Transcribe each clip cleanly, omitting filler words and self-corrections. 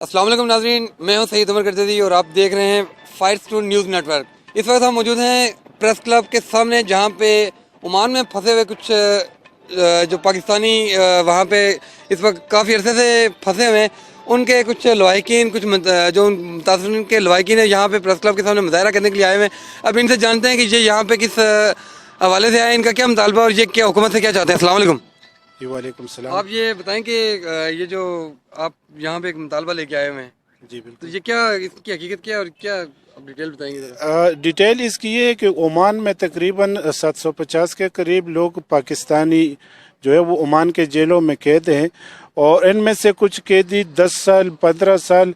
السلام علیکم ناظرین، میں ہوں سعید عمر کرزئی اور آپ دیکھ رہے ہیں فائرسٹون نیوز نیٹ ورک۔ اس وقت ہم موجود ہیں پریس کلب کے سامنے، جہاں پہ عمان میں پھنسے ہوئے کچھ جو پاکستانی وہاں پہ اس وقت کافی عرصے سے پھنسے ہوئے ہیں، ان کے کچھ لواحقین، کچھ جو متاثرین کے لواحقین ہیں، یہاں پہ پریس کلب کے سامنے مظاہرہ کرنے کے لیے آئے ہوئے ہیں۔ اب ان سے جانتے ہیں کہ یہ یہاں پہ کس حوالے سے آئے ہیں، ان کا کیا مطالبہ اور یہ کیا حکومت سے کیا چاہتے ہیں۔ السلام علیکم۔ جی وعلیکم السلام۔ آپ یہ بتائیں کہ یہ جو آپ یہاں پہ ایک مطالبہ لے کے آئے ہوئے ہیں، جی تو بالکل، یہ کیا، اس کی حقیقت کیا ہے اور کیا آپ ڈیٹیل بتائیں گے ذرا؟ ڈیٹیل اس کی یہ ہے کہ عمان میں تقریباً 750 کے قریب لوگ پاکستانی جو ہے وہ عمان کے جیلوں میں قید ہیں، اور ان میں سے کچھ قیدی 10 سال 15 سال،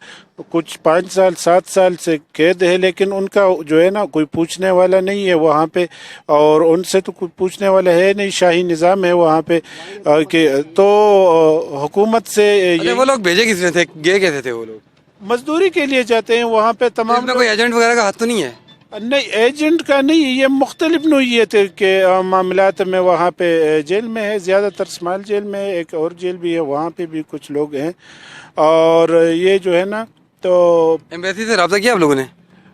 کچھ 5 سال 7 سال سے قید ہے، لیکن ان کا جو ہے نا کوئی پوچھنے والا نہیں ہے وہاں پہ، اور ان سے تو کوئی پوچھنے والا ہے نہیں، شاہی نظام ہے وہاں پہ کہ تو حکومت سے اچھا، وہ لوگ بھیجے کس میں تھے، گئے کیسے تھے وہ لوگ؟ مزدوری کے لیے جاتے ہیں وہاں پہ تو اس تمام میں لوگ۔ کوئی ایجنٹ وغیرہ کا ہاتھ تو نہیں ہے؟ نہیں، ایجنٹ کا نہیں، یہ مختلف نوعیت کے معاملات میں وہاں پہ جیل میں ہے، زیادہ تر اسمال جیل میں ہے، ایک اور جیل بھی ہے وہاں پہ بھی کچھ لوگ ہیں، اور یہ جو ہے نا تو ایمبیسی سے رابطہ کیا آپ لوگوں نے؟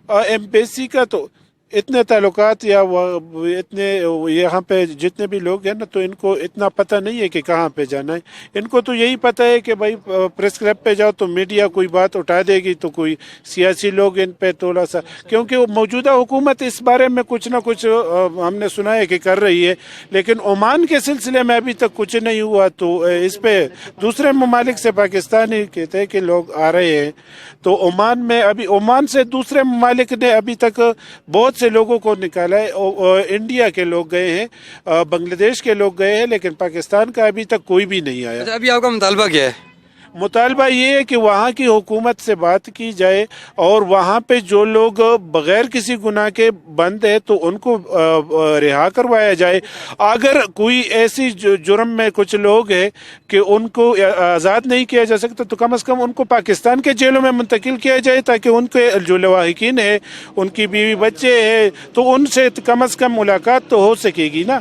ایمبیسی کا تو اتنے تعلقات یا اتنے یہاں پہ جتنے بھی لوگ ہیں نا، تو ان کو اتنا پتہ نہیں ہے کہ کہاں پہ جانا ہے۔ ان کو تو یہی پتہ ہے کہ بھائی پریس کلب پہ جاؤ تو میڈیا کوئی بات اٹھا دے گی، تو کوئی سیاسی لوگ ان پہ تھوڑا سا، کیونکہ وہ موجودہ حکومت اس بارے میں کچھ نہ کچھ ہم نے سنا ہے کہ کر رہی ہے، لیکن عمان کے سلسلے میں ابھی تک کچھ نہیں ہوا۔ تو اس پہ دوسرے ممالک سے پاکستانی کہتے ہیں کہ لوگ آ رہے ہیں، تو عمان میں ابھی عمان سے دوسرے ممالک نے ابھی تک بہت سے لوگوں کو نکالا ہے۔ انڈیا کے لوگ گئے ہیں، بنگلہ دیش کے لوگ گئے ہیں، لیکن پاکستان کا ابھی تک کوئی بھی نہیں آیا۔ اچھا، ابھی آپ کا مطالبہ کیا ہے؟ مطالبہ یہ ہے کہ وہاں کی حکومت سے بات کی جائے، اور وہاں پہ جو لوگ بغیر کسی گناہ کے بند ہیں تو ان کو رہا کروایا جائے۔ اگر کوئی ایسی جرم میں کچھ لوگ ہیں کہ ان کو آزاد نہیں کیا جا سکتا، تو کم از کم ان کو پاکستان کے جیلوں میں منتقل کیا جائے، تاکہ ان کے جو لواحقین ہیں، ان کی بیوی بچے ہیں، تو ان سے کم از کم ملاقات تو ہو سکے گی نا۔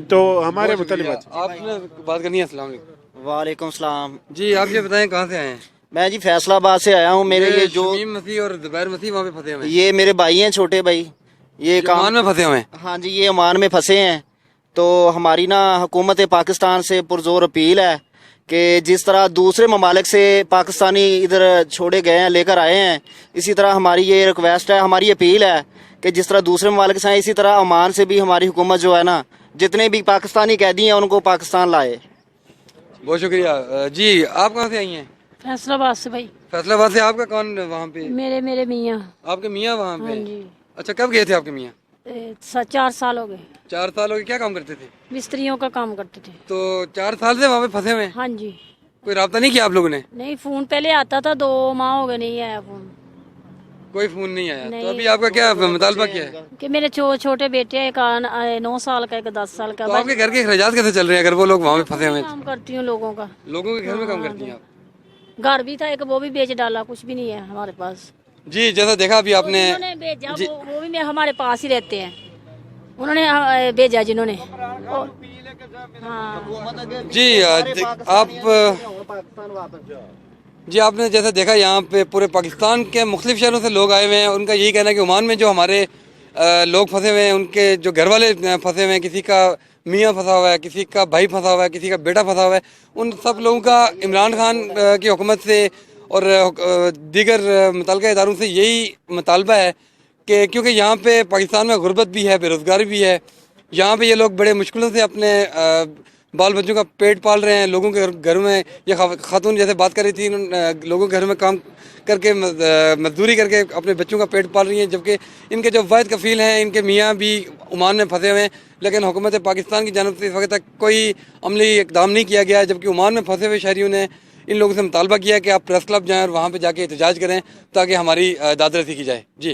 تو ہمارے بہت شکریہ۔ مطالبات۔ آپ نے بات کرنی ہے؟ السلام علیکم۔ وعلیکم السلام۔ جی، آپ یہ بتائیں کہاں سے آئے ہیں؟ میں جی فیصل آباد سے آیا ہوں۔ میرے یہ جو شمیم مسیح اور زبیر مسیح وہاں پہ پھنسے ہوئے ہیں، یہ میرے بھائی ہیں، چھوٹے بھائی، یہ جو کام، عمان میں پھنسے ہوئے ہیں۔ ہاں جی، یہ عمان میں پھنسے ہیں۔ تو ہماری نا حکومت پاکستان سے پرزور اپیل ہے کہ جس طرح دوسرے ممالک سے پاکستانی ادھر چھوڑے گئے ہیں، لے کر آئے ہیں، اسی طرح ہماری یہ ریکویسٹ ہے، ہماری اپیل ہے کہ جس طرح دوسرے ممالک سے ہیں، اسی طرح عمان سے بھی ہماری حکومت جو ہے نا، جتنے بھی پاکستانی قیدی ہیں ان کو پاکستان لائے۔ بہت شکریہ۔ جی، آپ کہاں سے آئی ہیں؟ فیصل آباد سے بھائی۔ فیصلہ آباد سے۔ آپ کا کون وہاں پہ؟ میرے میاں۔ آپ کے میاں وہاں پہ؟ ہاں جی۔ اچھا، کب گئے تھے آپ کے میاں؟ 4 سال ہو گئے۔ 4 سال ہو گئے۔ کیا کام کرتے تھے؟ مستریوں کا کام کرتے تھے۔ تو 4 سال سے وہاں پہ پھنسے ہوئے ہیں؟ ہاں جی۔ کوئی رابطہ نہیں کیا آپ لوگوں نے؟ نہیں، فون پہلے آتا تھا، 2 ماہ ہو گئے نہیں آیا فون۔ کوئی فون نہیں آیا؟ تو نہیں۔ ابھی آپ کا کیا مطالبہ کیا ہے؟ کہ میرے چھوٹے بیٹے ہیں، ایک 9 سال کا، ایک 10 سال کا۔ تو آپ کے گھر کے اخراجات کیسے چل رہے ہیں اگر وہ لوگ وہاں پہ پھنسے ہوئے ہیں؟ کام کرتی ہوں لوگوں کا۔ لوگوں کے گھر میں کام کرتی ہیں آپ؟ گھر بھی تھا ایک، وہ بھی بیچ ڈالا، کچھ بھی نہیں ہے ہمارے پاس۔ جی، جیسا دیکھا ابھی آپ نے۔ جنہوں نے بھیجا وہ بھی ہمارے پاس ہی رہتے ہیں، انہوں نے بھیجا جنہوں نے۔ ہاں جی، آپ نے جیسے دیکھا یہاں پہ پورے پاکستان کے مختلف شہروں سے لوگ آئے ہوئے ہیں۔ ان کا یہی کہنا ہے کہ عمان میں جو ہمارے لوگ پھنسے ہوئے ہیں، ان کے جو گھر والے پھنسے ہوئے ہیں، کسی کا میاں پھنسا ہوا ہے، کسی کا بھائی پھنسا ہوا ہے، کسی کا بیٹا پھنسا ہوا ہے، ان سب لوگوں کا عمران خان کی حکومت سے اور دیگر متعلقہ اداروں سے یہی مطالبہ ہے کہ کیونکہ یہاں پہ پاکستان میں غربت بھی ہے، بے روزگاری بھی ہے، یہاں پہ یہ لوگ بڑے مشکلوں سے اپنے بال بچوں کا پیٹ پال رہے ہیں۔ لوگوں کے گھروں میں یہ خاتون جیسے بات کر رہی تھی، لوگوں کے گھر میں کام کر کے مزدوری کر کے اپنے بچوں کا پیٹ پال رہی ہیں، جبکہ ان کے جو واحد کفیل ہیں، ان کے میاں بھی عمان میں پھنسے ہوئے ہیں، لیکن حکومت پاکستان کی جانب سے اس وقت تک کوئی عملی اقدام نہیں کیا گیا ہے۔ جبکہ عمان میں پھنسے ہوئے شہریوں نے ان لوگوں سے مطالبہ کیا کہ آپ پریس کلب جائیں اور وہاں پہ جا کے احتجاج کریں تاکہ ہماری داد رسی کی جائے۔ جی۔